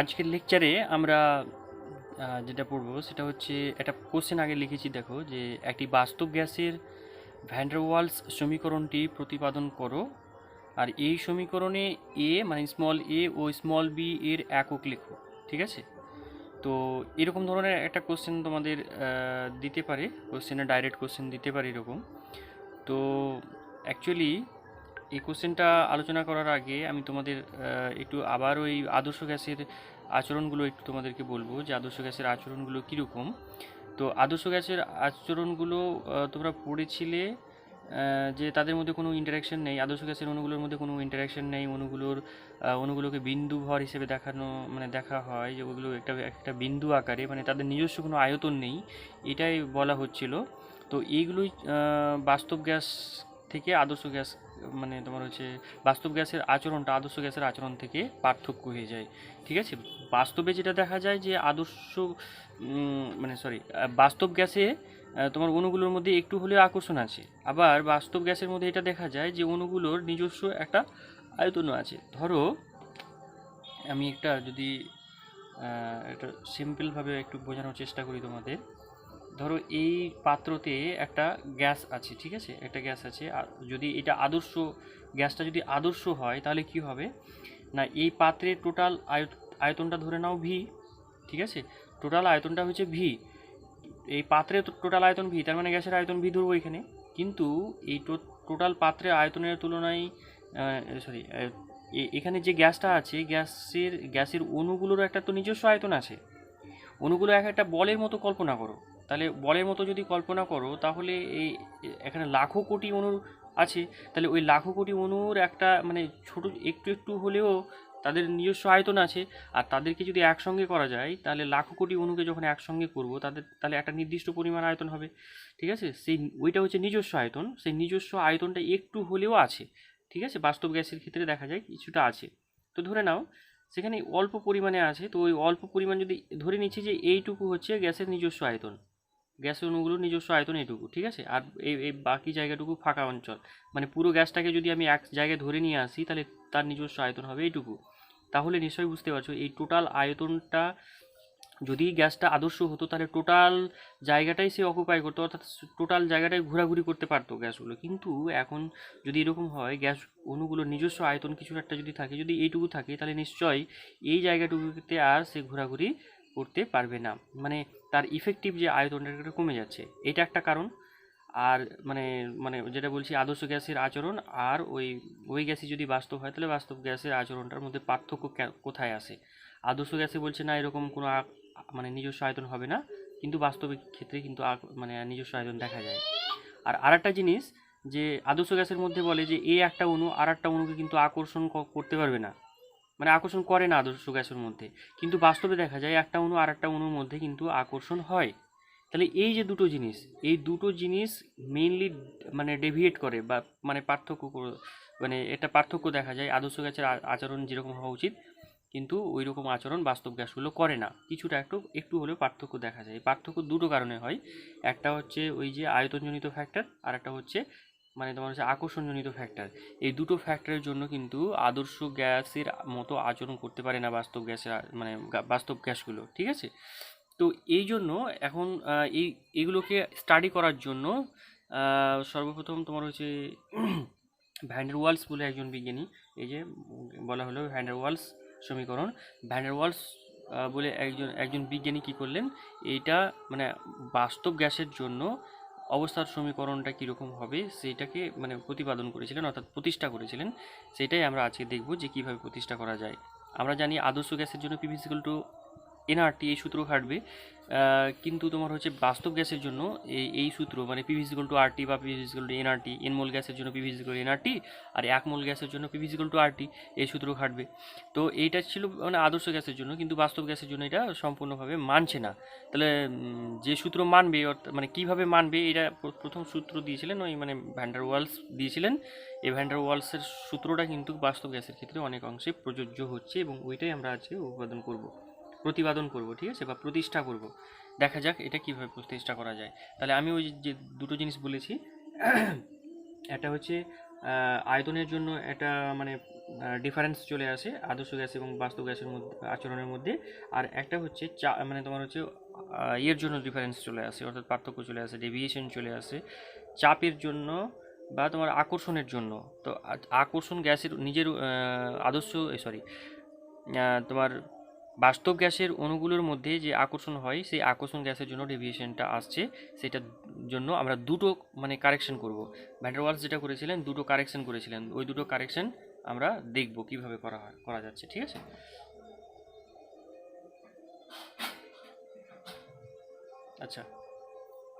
আজকের লেকচারে আমরা যেটা পড়বো সেটা হচ্ছে একটা কোশ্চেন আগে লিখেছি, দেখো যে একটি বাস্তব গ্যাসের ভ্যান ডার ওয়ালস সমীকরণটি প্রতিপাদন করো। আর এই সমীকরণে এ মানে স্মল এ ও স্মল বি এর একক লেখো। ঠিক আছে, তো এরকম ধরনের একটা কোশ্চেন তোমাদের দিতে পারে, কোশ্চেনে ডাইরেক্ট কোশ্চেন দিতে পারে এরকম। তো অ্যাকচুয়ালি এই কোশ্চেনটা আলোচনা করার আগে আমি তোমাদের একটু আবার ওই আদর্শ গ্যাসের আচরণগুলো একটু তোমাদেরকে বলবো, যে আদর্শ গ্যাসের আচরণগুলো কীরকম। তো আদর্শ গ্যাসের আচরণগুলো তোমরা পড়েছিলে যে তাদের মধ্যে কোনো ইন্টারাকশন নেই, আদর্শ গ্যাসের অণুগুলোর মধ্যে কোনো ইন্টারাকশন নেই, অণুগুলোকে বিন্দু ভর হিসেবে দেখানো মানে দেখা হয় যে ওগুলো একটা একটা বিন্দু আকারে, মানে তাদের নিজস্ব কোনো আয়তন নেই, এটাই বলা হচ্ছিল। তো এইগুলোই বাস্তব গ্যাস থেকে আদর্শ গ্যাস, মানে তোমার হচ্ছে বাস্তব গ্যাসের আচরণটা আদর্শ গ্যাসের আচরণ থেকে পার্থক্য হয়ে যায়। ঠিক আছে, বাস্তবে যেটা দেখা যায় যে বাস্তব গ্যাসে তোমার অণুগুলোর মধ্যে একটু হলেও আকর্ষণ আছে, আবার বাস্তব গ্যাসের মধ্যে এটা দেখা যায় যে অণুগুলোর নিজস্ব একটা আয়তনও আছে। ধরো আমি একটা যদি একটা সিম্পলভাবে একটু বোঝানোর চেষ্টা করি তোমাদের। ধরো এই পাত্রতে একটা গ্যাস আছে, ঠিক আছে, একটা গ্যাস আছে। আর যদি এটা গ্যাসটা যদি আদর্শ হয় তাহলে কি হবে না, এই পাত্রের টোটাল আয়তনটা ধরে নাও ভি। ঠিক আছে, টোটাল আয়তনটা হচ্ছে ভি, এই পাত্রের টোটাল আয়তন ভি, তার মানে গ্যাসের আয়তন ভি ধরবো এখানে। কিন্তু এই টোটাল পাত্রের আয়তনের তুলনায় সরি এখানে যে গ্যাসটা আছে গ্যাসের অণুগুলোর একটা তো নিজস্ব আয়তন আছে। অণুগুলো এক একটা বলের মতো কল্পনা করো, তাহলে বলের মতো যদি কল্পনা করো তাহলে এই এখানে লাখো কোটি অণুর আছে। তাহলে ওই লাখো কোটি অণুর একটা মানে ছোট একটু একটু হলেও তাদের নিজস্ব আয়তন আছে। আর তাদেরকে যদি একসঙ্গে করা যায় তাহলে লাখো কোটি অণুকে যখন একসঙ্গে করব তাহলে একটা নির্দিষ্ট পরিমাণ আয়তন হবে। ঠিক আছে, ওইটা হচ্ছে নিজস্ব আয়তন, সেই নিজস্ব আয়তনটা একটু হলেও আছে। ঠিক আছে, বাস্তব গ্যাসের ক্ষেত্রে দেখা যায় কিছুটা আছে। তো ধরে নাও সেখানে অল্প পরিমাণে আছে, তো ওই অল্প পরিমাণ যদি ধরে নিচ্ছি যে এইটুকু হচ্ছে গ্যাসের নিজস্ব আয়তন, গ্যাসের অণুগুলোর নিজস্ব আয়তন এইটুকু। ঠিক আছে, আর এই বাকি জায়গাটুকু ফাঁকা অঞ্চল, মানে পুরো গ্যাসটাকে যদি আমি এক জায়গায় ধরে নিয়ে আসি তাহলে তার নিজস্ব আয়তন হবে এইটুকু। তাহলে নিশ্চয়ই বুঝতে পারছো এই টোটাল আয়তনটা, যদি গ্যাসটা আদর্শ হতো তাহলে টোটাল জায়গাটাই সে অকুপাই করতো, অর্থাৎ টোটাল জায়গাটাই ঘোরাঘুরি করতে পারতো গ্যাসগুলো। কিন্তু এখন যদি এরকম হয় গ্যাস অণুগুলোর নিজস্ব আয়তন কিছু একটা যদি থাকে, যদি এইটুকু থাকে, তাহলে নিশ্চয়ই এই জায়গাটুকুতে আর সে ঘোরাঘুরি করতে পারবে না, মানে তার ইফেক্টিভ যে আয়তনটা কমে যাচ্ছে, এটা একটা কারণ। আর মানে মানে যেটা বলছি আদর্শ গ্যাসের আচরণ আর ওই গ্যাসই যদি বাস্তব হয় তাহলে বাস্তব গ্যাসের আচরণটার মধ্যে পার্থক্য কোথায় আসে। আদর্শ গ্যাসে বলছে না এরকম কোনো মানে নিজস্ব আয়তন হবে না, কিন্তু বাস্তবিক ক্ষেত্রে কিন্তু মানে নিজস্ব আয়তন দেখা যায়। আর আরেকটা জিনিস, যে আদর্শ গ্যাসের মধ্যে বলে যে এই একটা অণু আর একটা অণুকে কিন্তু আকর্ষণ করতে পারবে না, মানে আকর্ষণ করে না আদর্শ গ্যাসের মধ্যে। কিন্তু বাস্তবে দেখা যায় একটা অণু আর একটা অণুর মধ্যে কিন্তু আকর্ষণ হয়। তাহলে এই যে দুটো জিনিস, এই দুটো জিনিস মেইনলি মানে ডেভিয়েট করে বা মানে মানে এটা পার্থক্য দেখা যায়। আদর্শ গ্যাসের আচরণ যেরকম হওয়া উচিত কিন্তু ওই রকম আচরণ বাস্তব গ্যাসগুলো করে না, কিছুটা একটু একটু হলেও পার্থক্য দেখা যায়। এই পার্থক্য দুটো কারণে হয়, একটা হচ্ছে ওই যে আয়তনজনিত ফ্যাক্টর, আর একটা হচ্ছে মানে তোমার হচ্ছে আকর্ষণজনিত ফ্যাক্টর। এই দুটো ফ্যাক্টরের জন্য কিন্তু আদর্শ গ্যাসের মতো আচরণ করতে পারে না বাস্তব গ্যাসের মানে বাস্তব গ্যাসগুলো। ঠিক আছে, তো এই জন্য এখন এইগুলোকে স্টাডি করার জন্য সর্বপ্রথম তোমার হচ্ছে ভ্যান ডার ওয়ালস বলে একজন বিজ্ঞানী, এই যে বলা হলো ভ্যান ডার ওয়ালস সমীকরণ, ভ্যান ডার ওয়ালস বলে একজন বিজ্ঞানী কী করলেন, এইটা মানে বাস্তব গ্যাসের জন্য অবস্থার সমীকরণটা কীরকম হবে সেইটাকে মানে প্রতিপাদন করেছিলেন, অর্থাৎ প্রতিষ্ঠা করেছিলেন। সেটাই আমরা আজকে দেখব যে কীভাবে প্রতিষ্ঠা করা যায়। আমরা জানি আদর্শ গ্যাসের জন্য P V equal to nRT, এই সূত্র খাটবে। কিন্তু তোমার হচ্ছে বাস্তব গ্যাসের জন্য এই সূত্র মানে P V equal to RT বা P V equal to NRT, N mole গ্যাসের জন্য P V equal to NRT, আর এক মোল গ্যাসের জন্য P V equal to RT, এই সূত্র খাটবে। তো এইটা ছিল মানে আদর্শ গ্যাসের জন্য, কিন্তু বাস্তব গ্যাসের জন্য এটা সম্পূর্ণভাবে মানছে না। তাহলে যে সূত্র মানবে মানে কিভাবে মানবে, এটা প্রথম সূত্র দিয়েছিলেন ওই মানে ভ্যান ডার ওয়ালস দিয়েছিলেন। এই ভ্যান ডার ওয়ালসের সূত্রটা কিন্তু বাস্তব গ্যাসের ক্ষেত্রে অনেক অংশে প্রযোজ্য হচ্ছে, এবং ওইটাই আমরা আজকে প্রতিপাদন করব। ঠিক আছে, বা প্রতিষ্ঠা করব। দেখা যাক এটা কিভাবে প্রতিষ্ঠা করা যায়। তাহলে আমি ওই যে দুটো জিনিস বলেছি, একটা হচ্ছে আয়তনের জন্য একটা মানে ডিফারেন্স চলে আসে আদর্শ গ্যাস এবং বাস্তব গ্যাসের মধ্যে আচরণের মধ্যে। আর একটা হচ্ছে মানে তোমার হচ্ছে ইয়ের জন্য ডিফারেন্স চলে আসে, অর্থাৎ পার্থক্য চলে আসে, ডেভিয়েশন চলে আসে চাপের জন্য বা তোমার আকর্ষণের জন্য। তো আকর্ষণ গ্যাসের নিজের আদর্শ সরি তোমার বাস্তব গ্যাসের অণুগুলোর মধ্যে যে আকর্ষণ হয় সেই আকর্ষণ গ্যাসের জন্য ডেভিয়েশনটা আসছে, সেটার জন্য আমরা দুটো মানে কারেকশন করব। ভ্যান ডার ওয়ালস যেটা করেছিলেন দুটো কারেকশন করেছিলেন, ওই দুটো কারেকশন আমরা দেখব কিভাবে করা যাচ্ছে, ঠিক আছে। আচ্ছা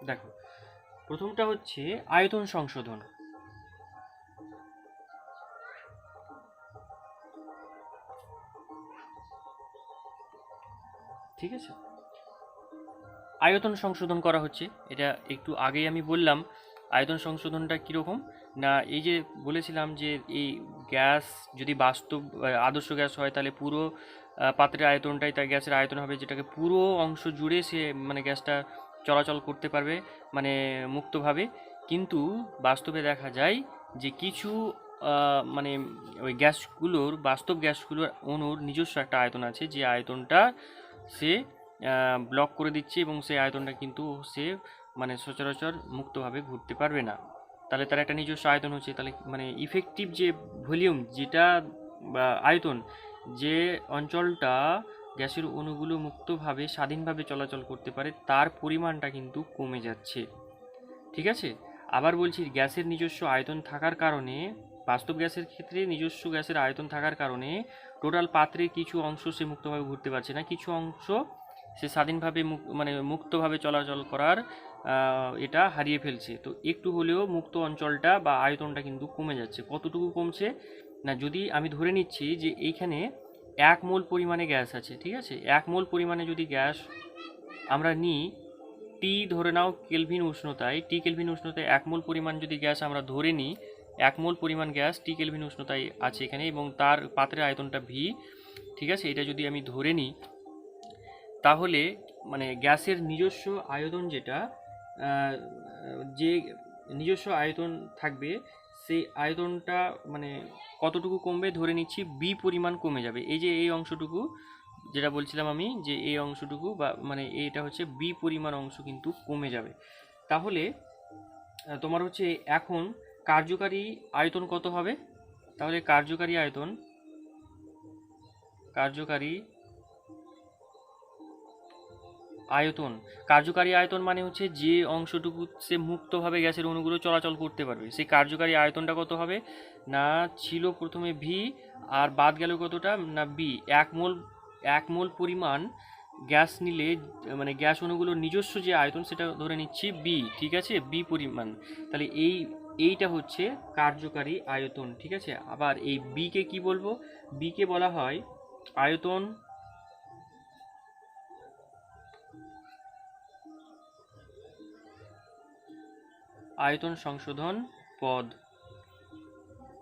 দেখো, প্রথমটা হচ্ছে আয়তন সংশোধন। ঠিক আছে, আয়তন সংশোধন করা হচ্ছে, এটা একটু আগেই আমি বললাম। আয়তন সংশোধনটা কীরকম না, এই যে বলেছিলাম যে এই গ্যাস যদি বাস্তব আদর্শ গ্যাস হয় তাহলে পুরো পাত্রের আয়তনটাই তার গ্যাসের আয়তন হবে, যেটাকে পুরো অংশ জুড়ে সে মানে গ্যাসটা চলাচল করতে পারবে মানে মুক্তভাবে। কিন্তু বাস্তবে দেখা যায় যে কিছু মানে ওই গ্যাসগুলোর বাস্তব গ্যাসগুলোর অণুর নিজস্ব একটা আয়তন আছে, যে আয়তনটা সে ব্লক করে দিচ্ছে এবং সেই আয়তনটা কিন্তু সে মানে সচরাচর মুক্তভাবে ঘুরতে পারবে না। তাহলে তার একটা নিজস্ব আয়তন হচ্ছে, তাহলে মানে ইফেক্টিভ যে ভলিউম যেটা বা আয়তন, যে অঞ্চলটা গ্যাসের অণুগুলো মুক্তভাবে স্বাধীনভাবে চলাচল করতে পারে তার পরিমাণটা কিন্তু কমে যাচ্ছে। ঠিক আছে, আবার বলছি গ্যাসের নিজস্ব আয়তন থাকার কারণে, বাস্তব গ্যাসের ক্ষেত্রে নিজস্ব গ্যাসের আয়তন থাকার কারণে টোটাল পাত্রের কিছু অংশ সে মুক্তভাবে ঘুরতে পারছে না, কিছু অংশ সে স্বাধীনভাবে মানে মুক্তভাবে চলাচল করার এটা হারিয়ে ফেলছে। তো একটু হলেও মুক্ত অঞ্চলটা বা আয়তনটা কিন্তু কমে যাচ্ছে। কতটুকু কমছে না, যদি আমি ধরে নিচ্ছি যে এইখানে 1 মোল পরিমাণে গ্যাস আছে, ঠিক আছে, 1 মোল পরিমাণে যদি গ্যাস আমরা নিই, টি ধরে নাও কেলভিন উষ্ণতায়, টি কেলভিন উষ্ণতায় 1 মোল পরিমাণ যদি গ্যাস আমরা ধরে নিই, 1 মোল পরিমাণ গ্যাস টি কেলভিন উষ্ণতায় আছে এখানে এবং তার পাত্রের আয়তনটা ভি। ঠিক আছে, এটা যদি আমি ধরে নিই তাহলে মানে গ্যাসের নিজস্ব আয়তন যেটা যে নিজস্ব আয়তন থাকবে সেই আয়তনটা মানে কতটুকু কমবে, ধরে নিচ্ছি বি পরিমাণ কমে যাবে। এই যে এই অংশটুকু যেটা বলছিলাম আমি, যে এই অংশটুকু বা মানে এইটা হচ্ছে বি পরিমাণ অংশ কিন্তু কমে যাবে। তাহলে তোমার হচ্ছে এখন কার্যকারী আয়তন কত হবে, তাহলে কার্যকারী আয়তন কার্যকারী আয়তন মানে হচ্ছে যে অংশটুকু সে মুক্তভাবে গ্যাসের অণুগুলো চলাচল করতে পারবে, সেই কার্যকারী আয়তনটা কত হবে না, ছিল প্রথমে ভি আর বাদ গেল কতটা না বি। 1 মোল পরিমাণ গ্যাস নিলে মানে গ্যাস অণুগুলোর নিজস্ব যে আয়তন সেটা ধরে নিচ্ছি বি, ঠিক আছে, বি পরিমাণ। তাহলে এইটা হচ্ছে কার্যকারী আয়তন। ঠিক আছে, আবার এই বিকে কি বলবো, বিকে বলা হয় আয়তন সংশোধন পদ।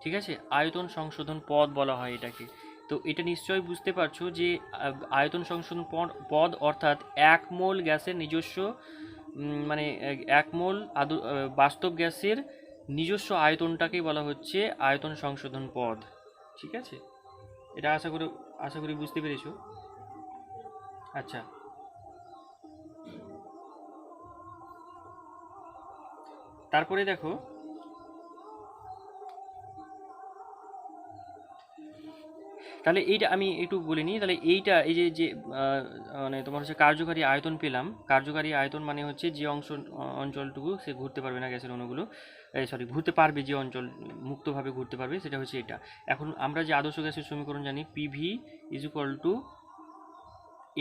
ঠিক আছে, আয়তন সংশোধন পদ বলা হয় এটাকে। তো এটা নিশ্চয়ই বুঝতে পারছো যে আয়তন সংশোধন পদ অর্থাৎ 1 মোল গ্যাসের নিজস্ব মানে 1 মোল বাস্তব গ্যাসের নিজস্ব আয়তনটাকে বলা হচ্ছে আয়তন সংশোধন পদ। ঠিক আছে, এটা আশা করি বুঝতে পেরেছো। আচ্ছা, তারপরে দেখো, তাহলে এইটা আমি একটু বলে নিই। তাহলে এইটা এই যে যে মানে তোমার হচ্ছে কার্যকারী আয়তন পেলাম, কার্যকারী আয়তন মানে হচ্ছে যে অঞ্চলটুকু সে ঘুরতে পারবে না গ্যাসের অণুগুলো, ঘুরতে পারবে, যে অঞ্চল মুক্তভাবে ঘুরতে পারবে সেটা হচ্ছে এটা। এখন আমরা যে আদর্শ গ্যাসের সমীকরণ জানি PV is equal to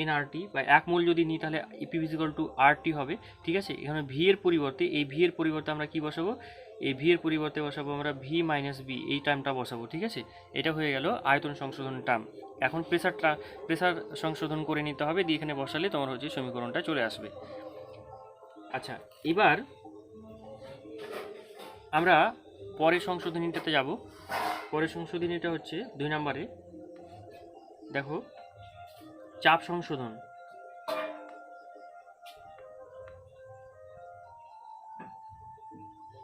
nRT, বা 1 মোল যদি নিই তাহলে PV is equal to RT হবে। ঠিক আছে, এখানে ভি এর পরিবর্তে আমরা কি বসাবো, এই ভি এর পরিবর্তে বসাবো আমরা ভি মাইনাস বি, এই টার্মটা বসাবো। ঠিক আছে, এটা হয়ে গেল আয়তন সংশোধন টার্ম। এখন প্রেসার সংশোধন করে নিতে হবে, দিয়ে এখানে বসালে তোমার হচ্ছে সমীকরণটা চলে আসবে। আচ্ছা, এবার আমরা পরের সংশোধনীটাতে যাব। পরের সংশোধনীটা হচ্ছে 2 নম্বরে, দেখো চাপ সংশোধন।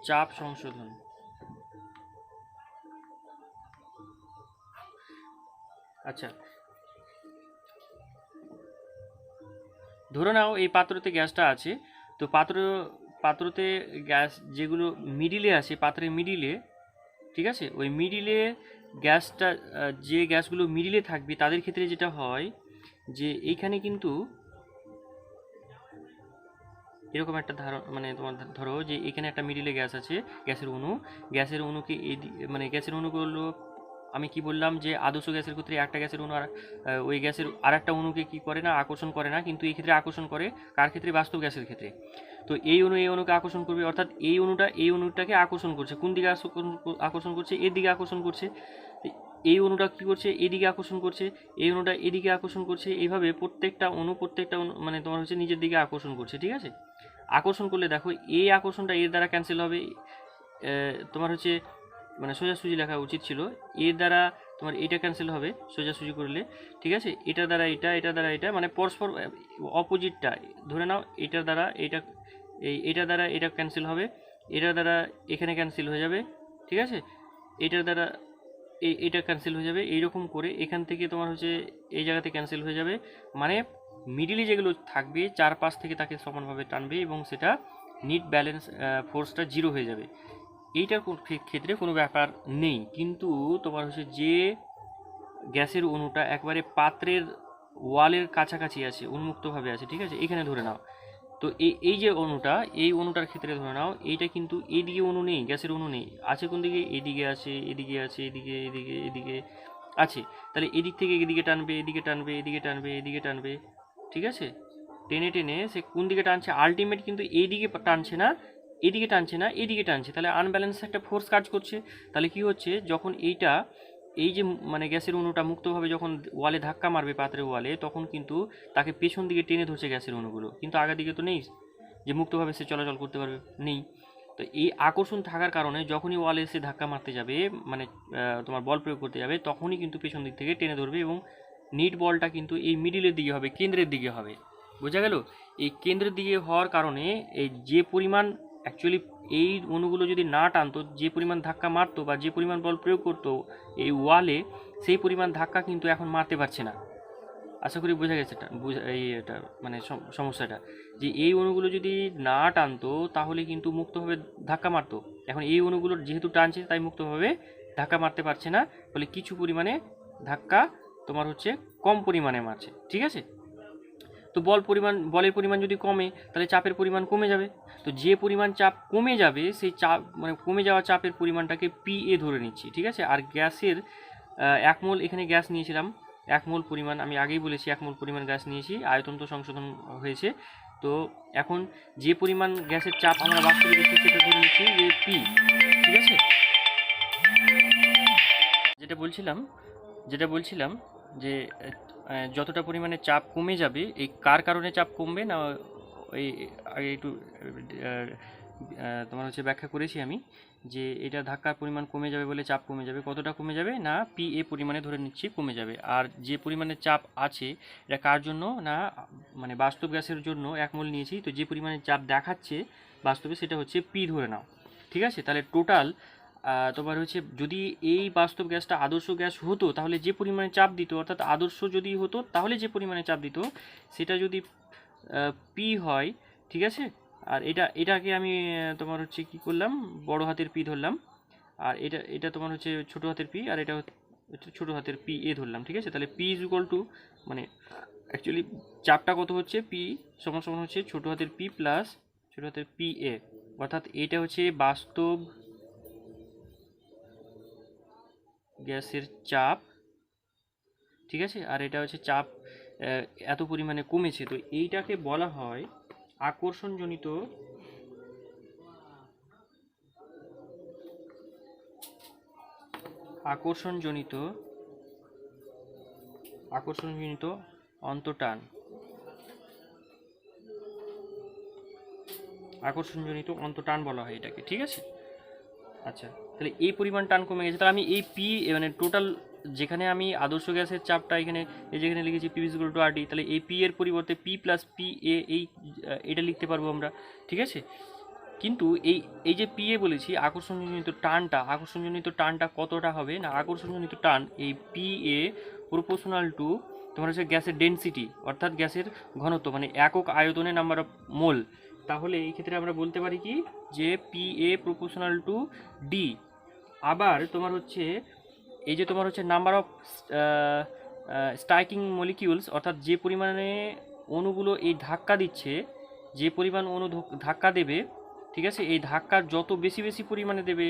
চাপ সংশোধন আচ্ছা, ধরে নাও এই পাত্রতে গ্যাসটা আছে। তো পাত্রতে গ্যাস যেগুলো মিডিলে আছে, পাত্রের মিডিলে, ঠিক আছে, ওই মিডিলে গ্যাসটা, যে গ্যাসগুলো মিডিলে থাকবে তাদের ক্ষেত্রে যেটা হয় যে এইখানে কিন্তু এরকম একটা মানে তোমার ধরো যে এখানে একটা মিডিলে গ্যাস আছে, গ্যাসের অণুকে মানে গ্যাসের অণুগুলো, আমি কি বললাম যে আদর্শ গ্যাসের ক্ষেত্রে একটা গ্যাসের অণু আর ওই গ্যাসের আর একটা অণুকে কি করে না, আকর্ষণ করে না, কিন্তু এই ক্ষেত্রে আকর্ষণ করে। কার ক্ষেত্রে? বাস্তব গ্যাসের ক্ষেত্রে। তো এই অণুকে আকর্ষণ করবে, অর্থাৎ এই অণুটাকে আকর্ষণ করছে। কোন দিকে আকর্ষণ করছে? এর দিকে আকর্ষণ করছে। এই অণুটা কি করছে? এদিকে আকর্ষণ করছে। এই অণুটা এদিকে আকর্ষণ করছে। এইভাবে প্রত্যেকটা অণু মানে তোমার হচ্ছে নিজের দিকে আকর্ষণ করছে, ঠিক আছে। আকর্ষণ করলে দেখো এই আকর্ষণটা এর দ্বারা ক্যান্সেল হবে। তোমার হচ্ছে মানে সোজাসুজি লেখা উচিত ছিল, এর দ্বারা তোমার এইটা ক্যান্সেল হবে সোজাসুজি করলে, ঠিক আছে। এটার দ্বারা এটা দ্বারা এটা, মানে পরস্পর অপোজিটটা। ধরে নাও এটার দ্বারা এটা, এটার দ্বারা এটা ক্যান্সেল হবে, এটার দ্বারা এখানে ক্যান্সেল হয়ে যাবে, ঠিক আছে। এটার দ্বারা এটা ক্যান্সেল হয়ে যাবে। এইরকম করে এখান থেকে তোমার হচ্ছে এই জায়গাতে ক্যান্সেল হয়ে যাবে। মানে মিডিলে যেগুলো থাকবে চারপাশ থেকে তাকে সমানভাবে টানবে এবং সেটা নিট ব্যালেন্স ফোর্সটা জিরো হয়ে যাবে। এইটার ক্ষেত্রে কোনো ব্যাপার নেই। কিন্তু তোমার হচ্ছে যে গ্যাসের অণুটা একবারে পাত্রের ওয়ালের কাছাকাছি আছে, উন্মুক্তভাবে আছে, ঠিক আছে, এখানে ধরে নাও। তো এই যে অণুটা, এই অণুটার ক্ষেত্রে ধরে নাও এইটা কিন্তু এইদিকে অণু নেই, গ্যাসের অণু নেই, আছে কোন দিকে? এদিকে আছে, এদিকে আছে, এদিকে আছে। তাহলে এদিক থেকে এদিকে টানবে, এদিকে টানবে, এদিকে টানবে, এদিকে টানবে, ঠিক আছে। টেনে টেনে সে কোন দিকে টানছে? আলটিমেট কিন্তু এইদিকে টানছে না, এদিকে টানছে না, এদিকে টানছে। তাহলে আনব্যালেন্স একটা ফোর্স কাজ করছে। তাহলে কি হচ্ছে, যখন এই যে মানে গ্যাসের অণুটা মুক্তভাবে যখন ওয়ালে ধাক্কা মারবে, পাত্রের ওয়ালে, তখন কিন্তু তাকে পেছন দিকে টেনে ধরছে গ্যাসের অণুগুলো, কিন্তু আগের দিকে তো নেই যে মুক্তভাবে সে চলাচল করতে পারবে, নেই। তো এই আকর্ষণ থাকার কারণে যখনই ওয়ালে এসে ধাক্কা মারতে যাবে, মানে তোমার বল প্রয়োগ করতে যাবে, তখনই কিন্তু পেছন দিক থেকে টেনে ধরবে এবং নিট বলটা কিন্তু এই মিডিলের দিকে হবে, কেন্দ্রের দিকে হবে। বোঝা গেল? এই কেন্দ্রের দিকে হওয়ার কারণে এই যে পরিমাণ অ্যাকচুয়ালি এই অণুগুলো যদি না টানতো, যে পরিমাণ ধাক্কা মারতো বা যে পরিমাণ বল প্রয়োগ করতো এই ওয়ালে, সেই পরিমাণ ধাক্কা কিন্তু এখন মারতে পারছে না। আশা করি বোঝা গেছে এটা মানে সমস্যাটা, যে এই অণুগুলো যদি না টানতো তাহলে কিন্তু মুক্তভাবে ধাক্কা মারতো। এখন এই অণুগুলোর যেহেতু টানছে তাই মুক্তভাবে ধাক্কা মারতে পারছে না, ফলে কিছু পরিমাণে ধাক্কা তোমার হচ্ছে কম পরিমাণে মারছে, ঠিক আছে। তো বলের পরিমাণ যদি কমে তাহলে চাপের পরিমাণ কমে যাবে। তো যে পরিমাণ চাপ কমে যাবে সেই চাপ মানে কমে যাওয়া চাপের পরিমাণটাকে PA ধরে নিচ্ছি, ঠিক আছে। আর গ্যাসের 1 মোল এখানে গ্যাস নিয়েছিলাম, 1 মোল পরিমাণ, আমি আগেই বলেছি 1 মোল পরিমাণ গ্যাস নিয়েছি, আয়তন তো সংশোধন হয়েছে। তো এখন যে পরিমাণ গ্যাসের চাপ আমরা বাস্তবে দেখছি সেটা ধরে নিচ্ছি যে P, ঠিক আছে। যেটা বলছিলাম যে যতটা পরিমাণে চাপ কমে যাবে, এই কার কারণে চাপ কমবে না, ওই আগে একটু তোমার হচ্ছে ব্যাখ্যা করেছি আমি, যে এটা ধাক্কার পরিমাণ কমে যাবে বলে চাপ কমে যাবে। কতটা কমে যাবে না, PA পরিমাণে ধরে নিচ্ছি কমে যাবে। আর যে পরিমাণে চাপ আছে এটা কার জন্য না, মানে বাস্তব গ্যাসের জন্য 1 মোল নিয়েছি, তো যে পরিমাণে চাপ দেখাচ্ছে বাস্তবে সেটা হচ্ছে P ধরে নাও, ঠিক আছে। তাহলে টোটাল তোমার হচ্ছে যদি এই বাস্তব গ্যাসটা আদর্শ গ্যাস হতো তাহলে যে পরিমাণে চাপ দিত, অর্থাৎ আদর্শ যদি হতো তাহলে যে পরিমাণে চাপ দিত সেটা যদি P হয়, ঠিক আছে। আর এটাকে আমি তোমার হচ্ছে কি করলাম, বড় হাতের P ধরলাম। আর এটা তোমার হচ্ছে ছোট হাতের P, আর এটা হচ্ছে ছোট হাতের PA ধরলাম, ঠিক আছে। তাহলে P ইজ ইকুয়াল টু, মানে অ্যাকচুয়ালি চাপটা কত হচ্ছে, P সমান সমান হচ্ছে ছোট হাতের P প্লাস ছোট হাতের PA, অর্থাৎ এটা হচ্ছে বাস্তব গ্যাসের চাপ, ঠিক আছে। আর এটা হচ্ছে চাপ এত পরিমাণে কমেছে, তো এইটাকে বলা হয় আকর্ষণজনিত আকর্ষণজনিত আকর্ষণজনিত অন্তটান, আকর্ষণজনিত অন্তটান বলা হয় এটাকে, ঠিক আছে। আচ্ছা, তাহলে এই পরিমাণ টান কমে গেছে, তাহলে আমি এই পি মানে টোটাল, যেখানে আমি আদর্শ গ্যাসের চাপটা এখানে এই যেখানে লিখেছি P ইকুয়াল টু RT, তাহলে এই পি এর পরিবর্তে P প্লাস PA এটা লিখতে পারবো আমরা, ঠিক আছে। কিন্তু এই যে PA বলেছি, আকর্ষণজনিত টানটা কতটা হবে না, আকর্ষণজনিত টান এই PA প্রপোর্শনাল টু তোমার হচ্ছে গ্যাসের ডেনসিটি অর্থাৎ গ্যাসের ঘনত্ব মানে একক আয়তনে নাম্বার অফ মোল, তাহলে এই ক্ষেত্রে আমরা বলতে পারি কি যে P A proportional to D. আবার তোমার হচ্ছে এই যে তোমার হচ্ছে নাম্বার অফ স্ট্রাইকিং মলিকিউলস অর্থাৎ যে পরিমাণে অণুগুলো এই ধাক্কা দিচ্ছে, যে পরিমাণ অণু ধাক্কা দেবে, ঠিক আছে, এই ধাক্কার যত বেশি বেশি পরিমাণে দেবে,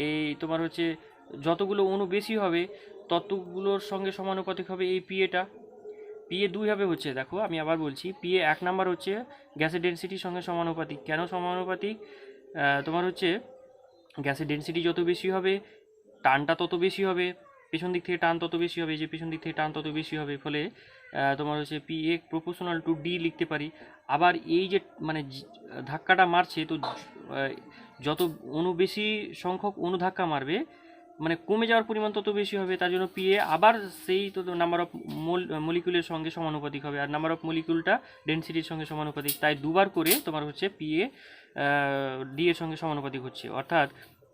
এই তোমার হচ্ছে যতগুলো অণু বেশি হবে ততগুলোর সঙ্গে সমানুপাতিক হবে এই পিএটা। পিএ দুইভাবে হচ্ছে, দেখো আমি আবার বলছি, পিএ 1 নাম্বার হচ্ছে গ্যাসের ডেনসিটির সঙ্গে সমানুপাতিক। কেন সমানুপাতিক? তোমার হচ্ছে গ্যাসের ডেনসিটি যত বেশি হবে টানটা তত বেশি হবে, পেছন দিক থেকে টান তত বেশি হবে, যে পেছন দিক থেকে টান তত বেশি হবে, ফলে তোমার হচ্ছে P A proportional to D লিখতে পারি। আবার এই যে মানে ধাক্কাটা মারছে, তো যত অণু বেশি সংখ্যক অণু ধাক্কা মারবে মানে কমে যাওয়ার পরিমাণ তত বেশি হবে, তার জন্য পি এ আবার সেই তো নাম্বার অফ মলিকুলের সঙ্গে সমানুপাতিক হবে, আর নাম্বার অফ মলিকুলটা ডেনসিটির সঙ্গে সমানুপাতিক, তাই দুবার করে তোমার হচ্ছে পি এ ডি এর সঙ্গে সমানুপাতিক হচ্ছে, অর্থাৎ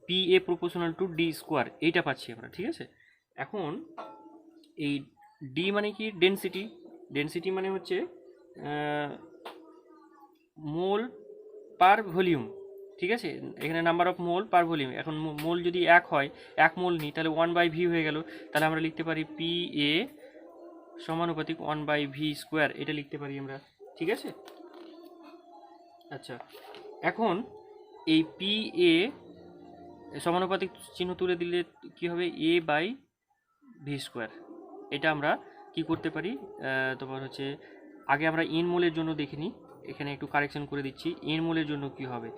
P A proportional to D square, এইটা পাচ্ছি আমরা। ঠিক আছে, এখন এই ডি মানে কি ডেনসিটি, ডেনসিটি মানে হচ্ছে মোল পার ভলিউম। ঠিক আছে, এখানে number of mole per volume, এখন মোল যদি 1 হয়, 1 মোল নিই তাহলে 1/v হয়ে গেল, তাহলে আমরা লিখতে পারি পি এ সমানুপাতিক 1/v স্কোয়ার, এটা লিখতে পারি আমরা। ঠিক আছে, আচ্ছা এখন এই পি এ সমানুপাতিক চিহ্ন তুলে দিলে কি হবে এ বাই ভি স্কোয়ার, এটা আমরা কি করতে পারি তোমার হচ্ছে আগে আমরা এন মোলের জন্য দেখে নিই, এখানে একটু কারেকশন করে দিচ্ছি। এন মোলের জন্য কি হবে,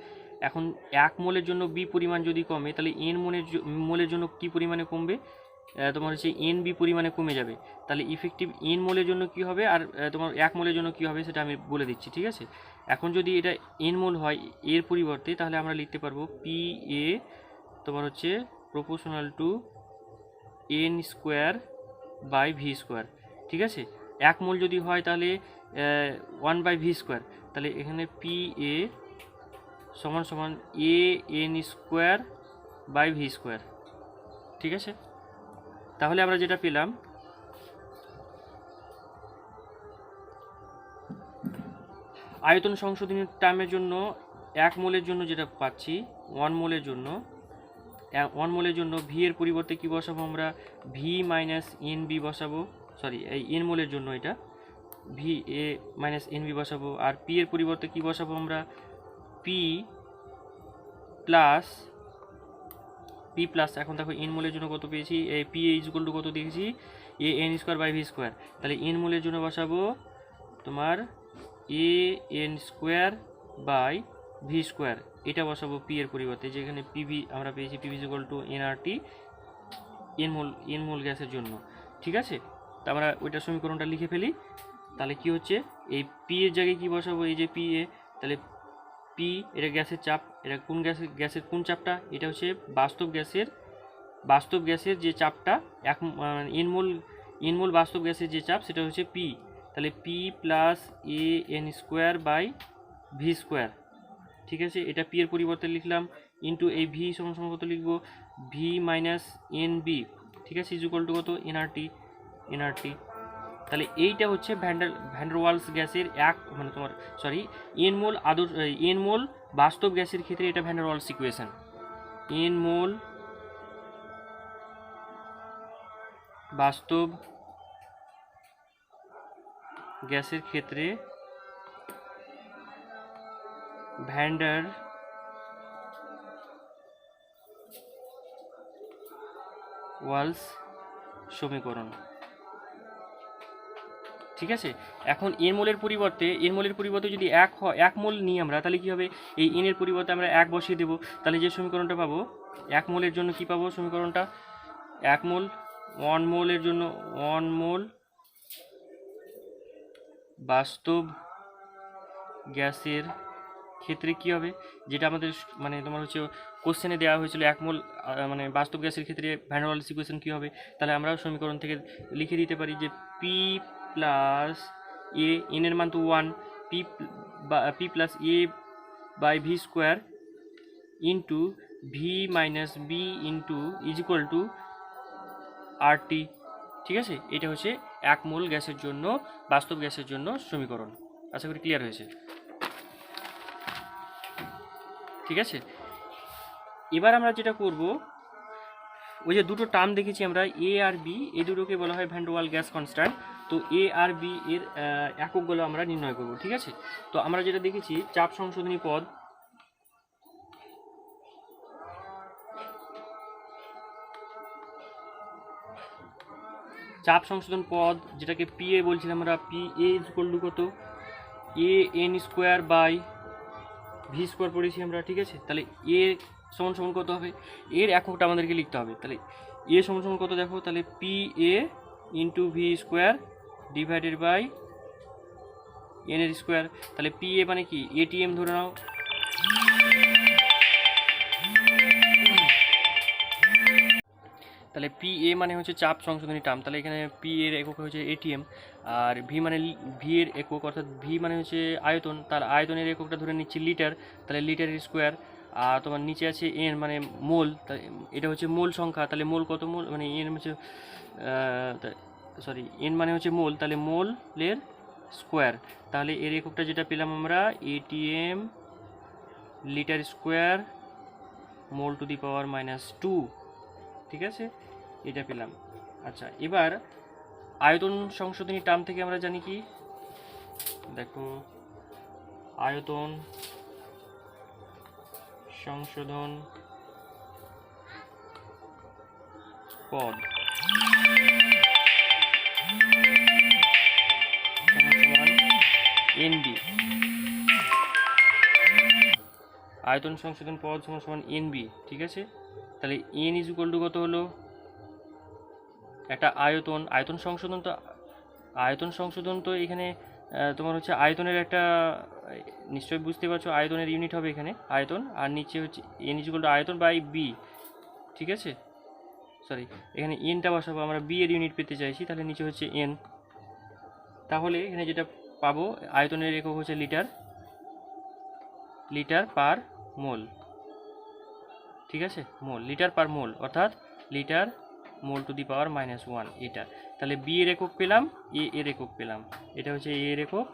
এখন 1 মোলের জন্য বি পরিমাণ যদি কমে তাহলে এন মোলের জন্য কি পরিমাণে কমবে, তোমার হচ্ছে এন বি পরিমাণে কমে যাবে, তাহলে ইফেক্টিভ এন মোলের জন্য কি হবে আর তোমার 1 মোলের জন্য কি হবে সেটা আমি বলে দিচ্ছি। ঠিক আছে, এখন যদি এটা এন মোল হয় এর পরিবর্তে, তাহলে আমরা লিখতে পারবো পি এ তোমার হচ্ছে proportional to N square by V square. ঠিক আছে, 1 মোল যদি হয় তাহলে 1/v স্কোয়ার, তাহলে এখানে পি এ সমান সমান A N square by V square. ঠিক আছে, তাহলে আমরা যেটা পেলাম আয়তন সংশোধনের টার্মের জন্য 1 মোলের জন্য যেটা পাচ্ছি 1 মোলের জন্য 1 মোলের জন্য ভি এর পরিবর্তে কি বসাবো আমরা, ভি মাইনাস এন বি বসাবো, সরি এই এন মোলের জন্য এটা V A minus N B বসাবো, আর পি এর পরিবর্তে কি বসাবো আমরা, পি প্লাস এখন দেখো এন মোলের জন্য কত পেয়েছি, এই পি এ ইকুয়াল টু কত দেখেছি, A N square by V square, তাহলে এন মোলের জন্য বসাবো তোমার A N square by V square, এটা বসাবো পি এর পরিবর্তে, যেখানে পিভি আমরা পেয়েছি PV equal to NRT N mole গ্যাসের জন্য। ঠিক আছে, তা আমরা ওইটা সমীকরণটা লিখে ফেলি, তাহলে কি হচ্ছে এই পি এর জায়গায় কি বসাবো, এই যে পি এ, তাহলে পি এটা গ্যাসের চাপ, এটা কোন গ্যাসের কোন চাপটা, এটা হচ্ছে বাস্তব গ্যাসের যে চাপটা এন মোল বাস্তব গ্যাসের যে চাপ সেটা হচ্ছে পি, তাহলে P plus A N square by V square. ঠিক আছে, এটা পি এর পরিবর্তে লিখলাম, ইন্টু এই ভি সমান কত লিখবো, ভি মাইনাস এন বি। ঠিক আছে, ইকুয়াল টু কত, এনআরটি। তাহলে এইটা হচ্ছে ভ্যান্ডারওয়ালস গ্যাসের মানে তোমার সরি এন মোল বাস্তব গ্যাসের ক্ষেত্রে এটা ভ্যান্ডারওয়ালস ইকুয়েশন, এন মোল বাস্তব গ্যাসের ক্ষেত্রে ভ্যান্ডার ওয়ালস সমীকরণ। ঠিক আছে, এখন এন মোলের পরিবর্তে যদি 1 মোল নিই আমরা, তাহলে কি হবে, এই এন এর পরিবর্তে আমরা 1 বসিয়ে দেবো, তাহলে যে সমীকরণটা পাবো 1 মোলের জন্য কি পাবো সমীকরণটা, 1 মোল 1 মোলের জন্য 1 মোল বাস্তব গ্যাসের ক্ষেত্রে কি হবে, যেটা আমাদের মানে তোমার হচ্ছে কোশ্চেনে দেওয়া হয়েছিল 1 মোল মানে বাস্তব গ্যাসের ক্ষেত্রে ভ্যান্ডারওয়ালস ইকুয়েশন কী হবে, তাহলে আমরা সমীকরণ থেকে লিখে দিতে পারি যে পি প্লাস এ এন এর মান তো 1, P plus A by V square into V minus B into is equal to RT. ঠিক আছে, এটা হচ্ছে 1 মোল গ্যাসের জন্য, বাস্তব গ্যাসের জন্য সমীকরণ। আশা করি ক্লিয়ার হয়েছে। ঠিক আছে, এবার আমরা যেটা করব, ওই যে দুটো টার্ম দেখেছি আমরা এ আর বি, এই দুটোকে বলা হয় ভ্যান ডের ওয়াল গ্যাস কনস্ট্যান্ট। তো এ আর বি এর এককগুলো আমরা নির্ণয় করব। ঠিক আছে, তো আমরা যেটা দেখেছি চাপ সংশোধনী পদ, চাপ সংশোধন পদ যেটাকে পি এ বলছিলাম আমরা, P A is equal to কত, A N square by V square পড়েছি আমরা। ঠিক আছে, তাহলে এ সমান সমান কত হবে, এর এককটা আমাদেরকে লিখতে হবে। তাহলে এ সমান সমান কত দেখো, তাহলে P A into V square divided by N এর স্কোয়ার। তাহলে পি এ মানে কি, এটিএম ধরে নাও। তাহলে পি এ মানে হচ্ছে চাপ সংশোধনী টার্ম, তাহলে এখানে পি এর একক হচ্ছে এটিএম, আর ভি মানে ভি এর একক অর্থাৎ ভি মানে হচ্ছে আয়তন, তার আয়তনের এককটা ধরে নিচ্ছি লিটার, তাহলে লিটার স্কোয়ার। আর তোমার নিচে আছে এন মানে মোল, এটা হচ্ছে মোল সংখ্যা, তাহলে মোল কত, মোল মানে এন হচ্ছে সরি এন মানে হচ্ছে মোল, তাহলে মোলের স্কোয়ার। তাহলে এর এককটা যেটা পেলাম আমরা atm litre square mole to the power -2। ঠিক আছে, এটা পেলাম। আচ্ছা, এবার আয়তন সংশোধনী টার্ম থেকে আমরা জানি কি, দেখো আয়তন সংশোধন পদ এনবি, আয়তন সংশোধন পদ সমান সমান এনবি। ঠিক আছে, তাহলে এন ইজ ইকুয়াল টু কত হলো, একটা আয়তন, আয়তন সংশোধন তো এখানে তোমার হচ্ছে আয়তনের একটা, নিশ্চয়ই বুঝতে পারছো আয়তনের ইউনিট হবে এখানে আয়তন, আর নিচে হচ্ছে এন ইজ ইকুয়াল টু আয়তন বাই বি। ঠিক আছে, সরি এখানে এনটা বসাবো, আমরা বি এর ইউনিট পেতে চাইছি, তাহলে নিচে হচ্ছে এন। তাহলে এখানে যেটা পাবো, আয়তনের একক হচ্ছে লিটার, লিটার পার মোল। ঠিক আছে, মোল, লিটার পার মোল, অর্থাৎ লিটার মোল টু দি পাওয়ার -1 এটা। তাহলে বি এর একক পেলাম, এ এর একক পেলাম, এটা হচ্ছে এ এর একক,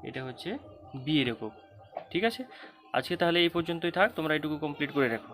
এটা হচ্ছে বি এর একক। ঠিক আছে, আজকে তাহলে এই পর্যন্তই থাক, তোমরা এটুকু কমপ্লিট করে রাখো।